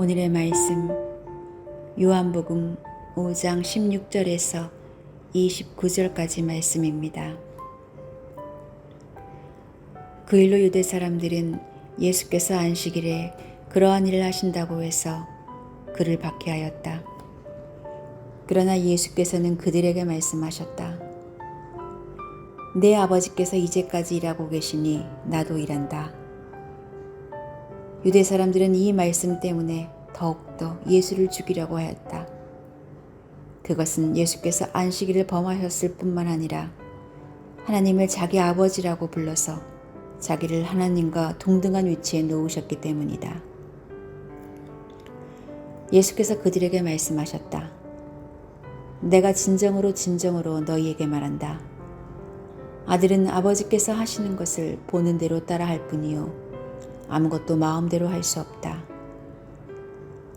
오늘의 말씀 요한복음 5장 16절에서 29절까지 말씀입니다. 그 일로 유대 사람들은 예수께서 안식일에 그러한 일을 하신다고 해서 그를 박해하였다. 그러나 예수께서는 그들에게 말씀하셨다. 내 아버지께서 이제까지 일하고 계시니 나도 일한다. 유대 사람들은 이 말씀 때문에 더욱더 예수를 죽이려고 하였다. 그것은 예수께서 안식일을 범하셨을 뿐만 아니라 하나님을 자기 아버지라고 불러서 자기를 하나님과 동등한 위치에 놓으셨기 때문이다. 예수께서 그들에게 말씀하셨다. 내가 진정으로 너희에게 말한다. 아들은 아버지께서 하시는 것을 보는 대로 따라 할 뿐이요 아무것도 마음대로 할 수 없다.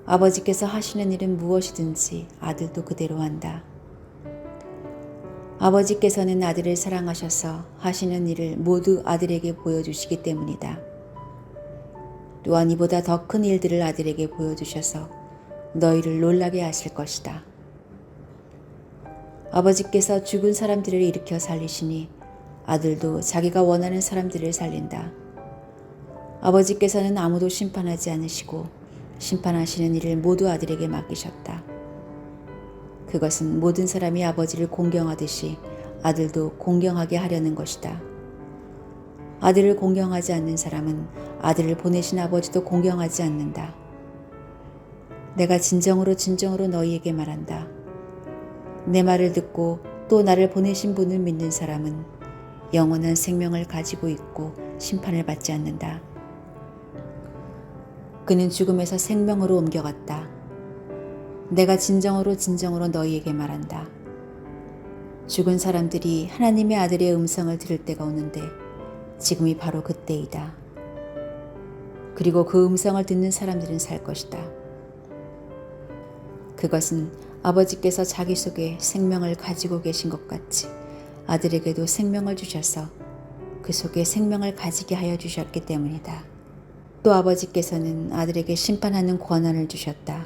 아버지께서 하시는 일은 무엇이든지 아들도 그대로 한다. 아버지께서는 아들을 사랑하셔서 하시는 일을 모두 아들에게 보여주시기 때문이다. 또한 이보다 더 큰 일들을 아들에게 보여주셔서 너희를 놀라게 하실 것이다. 아버지께서 죽은 사람들을 일으켜 살리시니 아들도 자기가 원하는 사람들을 살린다. 아버지께서는 아무도 심판하지 않으시고 심판하시는 일을 모두 아들에게 맡기셨다. 그것은 모든 사람이 아버지를 공경하듯이 아들도 공경하게 하려는 것이다. 아들을 공경하지 않는 사람은 아들을 보내신 아버지도 공경하지 않는다. 내가 진정으로 너희에게 말한다. 내 말을 듣고 또 나를 보내신 분을 믿는 사람은 영원한 생명을 가지고 있고 심판을 받지 않는다. 그는 죽음에서 생명으로 옮겨갔다. 내가 진정으로 너희에게 말한다. 죽은 사람들이 하나님의 아들의 음성을 들을 때가 오는데 지금이 바로 그때이다. 그리고 그 음성을 듣는 사람들은 살 것이다. 그것은 아버지께서 자기 속에 생명을 가지고 계신 것 같이 아들에게도 생명을 주셔서 그 속에 생명을 가지게 하여 주셨기 때문이다. 또 아버지께서는 아들에게 심판하는 권한을 주셨다.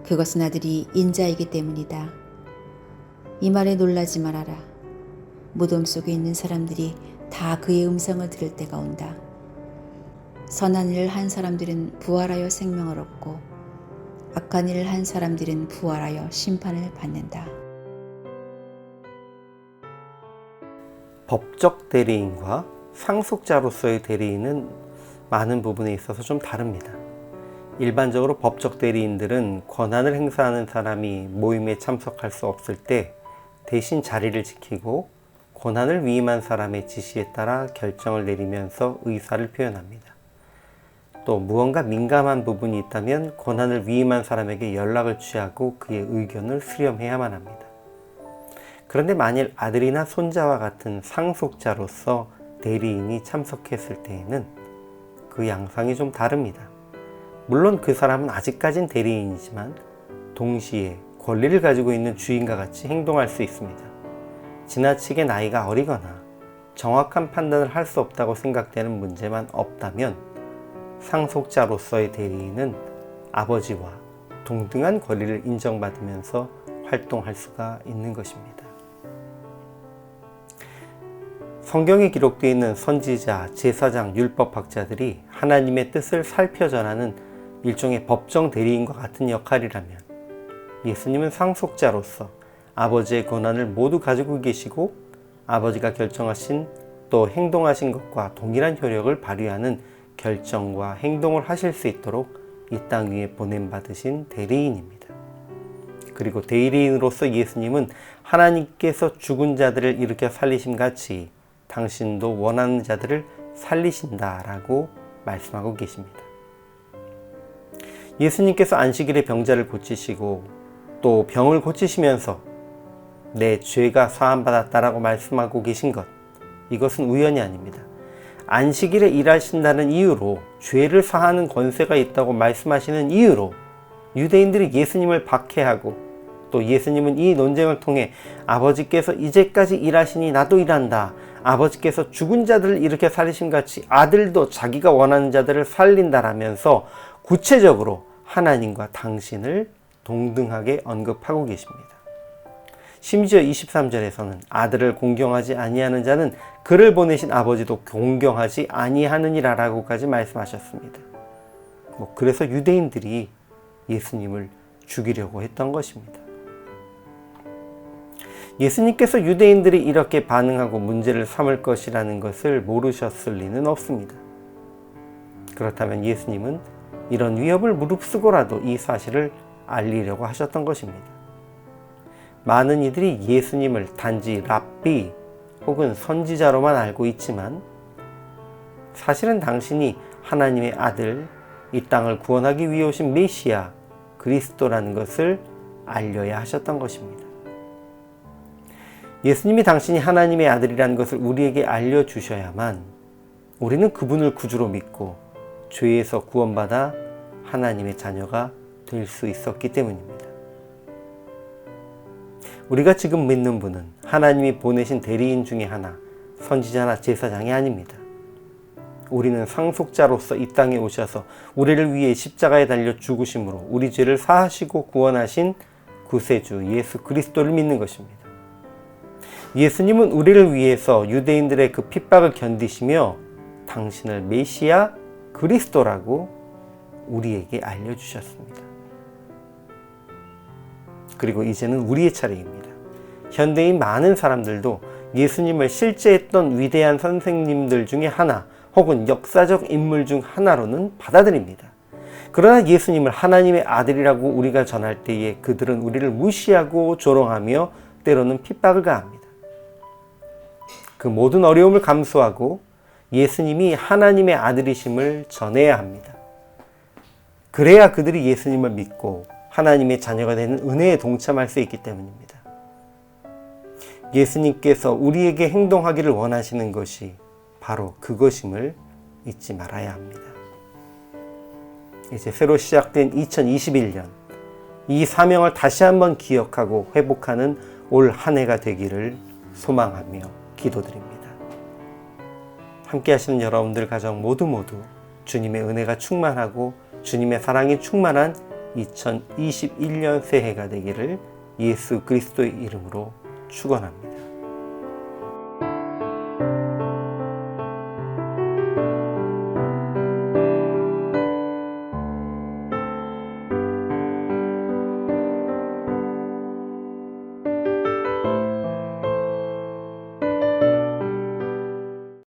그것은 아들이 인자이기 때문이다. 이 말에 놀라지 말아라. 무덤 속에 있는 사람들이 다 그의 음성을 들을 때가 온다. 선한 일을 한 사람들은 부활하여 생명을 얻고 악한 일을 한 사람들은 부활하여 심판을 받는다. 법적 대리인과 상속자로서의 대리인은 많은 부분에 있어서 좀 다릅니다. 일반적으로 법적 대리인들은 권한을 행사하는 사람이 모임에 참석할 수 없을 때 대신 자리를 지키고 권한을 위임한 사람의 지시에 따라 결정을 내리면서 의사를 표현합니다. 또 무언가 민감한 부분이 있다면 권한을 위임한 사람에게 연락을 취하고 그의 의견을 수렴해야만 합니다. 그런데 만일 아들이나 손자와 같은 상속자로서 대리인이 참석했을 때에는 그 양상이 좀 다릅니다. 물론 그 사람은 아직까진 대리인이지만 동시에 권리를 가지고 있는 주인과 같이 행동할 수 있습니다. 지나치게 나이가 어리거나 정확한 판단을 할 수 없다고 생각되는 문제만 없다면 상속자로서의 대리인은 아버지와 동등한 권리를 인정받으면서 활동할 수가 있는 것입니다. 성경에 기록되어 있는 선지자, 제사장, 율법학자들이 하나님의 뜻을 살펴 전하는 일종의 법정 대리인과 같은 역할이라면 예수님은 상속자로서 아버지의 권한을 모두 가지고 계시고 아버지가 결정하신 또 행동하신 것과 동일한 효력을 발휘하는 결정과 행동을 하실 수 있도록 이 땅 위에 보냄받으신 대리인입니다. 그리고 대리인으로서 예수님은 하나님께서 죽은 자들을 일으켜 살리심 같이 당신도 원하는 자들을 살리신다라고 말씀하고 계십니다. 예수님께서 안식일에 병자를 고치시고 또 병을 고치시면서 내 죄가 사함받았다라고 말씀하고 계신 것, 이것은 우연이 아닙니다. 안식일에 일하신다는 이유로 죄를 사하는 권세가 있다고 말씀하시는 이유로 유대인들이 예수님을 박해하고 또 예수님은 이 논쟁을 통해 아버지께서 이제까지 일하시니 나도 일한다. 아버지께서 죽은 자들을 일으켜 살리신 같이 아들도 자기가 원하는 자들을 살린다라면서 구체적으로 하나님과 당신을 동등하게 언급하고 계십니다. 심지어 23절에서는 아들을 공경하지 아니하는 자는 그를 보내신 아버지도 공경하지 아니하느니라 라고까지 말씀하셨습니다. 그래서 유대인들이 예수님을 죽이려고 했던 것입니다. 예수님께서 유대인들이 이렇게 반응하고 문제를 삼을 것이라는 것을 모르셨을 리는 없습니다. 그렇다면 예수님은 이런 위협을 무릅쓰고라도 이 사실을 알리려고 하셨던 것입니다. 많은 이들이 예수님을 단지 랍비 혹은 선지자로만 알고 있지만 사실은 당신이 하나님의 아들, 이 땅을 구원하기 위해 오신 메시아, 그리스도라는 것을 알려야 하셨던 것입니다. 예수님이 당신이 하나님의 아들이라는 것을 우리에게 알려주셔야만 우리는 그분을 구주로 믿고 죄에서 구원받아 하나님의 자녀가 될 수 있었기 때문입니다. 우리가 지금 믿는 분은 하나님이 보내신 대리인 중에 하나, 선지자나 제사장이 아닙니다. 우리는 상속자로서 이 땅에 오셔서 우리를 위해 십자가에 달려 죽으심으로 우리 죄를 사하시고 구원하신 구세주 예수 그리스도를 믿는 것입니다. 예수님은 우리를 위해서 유대인들의 그 핍박을 견디시며 당신을 메시아 그리스도라고 우리에게 알려주셨습니다. 그리고 이제는 우리의 차례입니다. 현대인 많은 사람들도 예수님을 실제했던 위대한 선생님들 중에 하나 혹은 역사적 인물 중 하나로는 받아들입니다. 그러나 예수님을 하나님의 아들이라고 우리가 전할 때에 그들은 우리를 무시하고 조롱하며 때로는 핍박을 가합니다. 그 모든 어려움을 감수하고 예수님이 하나님의 아들이심을 전해야 합니다. 그래야 그들이 예수님을 믿고 하나님의 자녀가 되는 은혜에 동참할 수 있기 때문입니다. 예수님께서 우리에게 행동하기를 원하시는 것이 바로 그것임을 잊지 말아야 합니다. 이제 새로 시작된 2021년, 이 사명을 다시 한번 기억하고 회복하는 올 한 해가 되기를 소망하며 기도드립니다. 함께 하시는 여러분들 가정 모두 주님의 은혜가 충만하고 주님의 사랑이 충만한 2021년 새해가 되기를 예수 그리스도의 이름으로 축원합니다.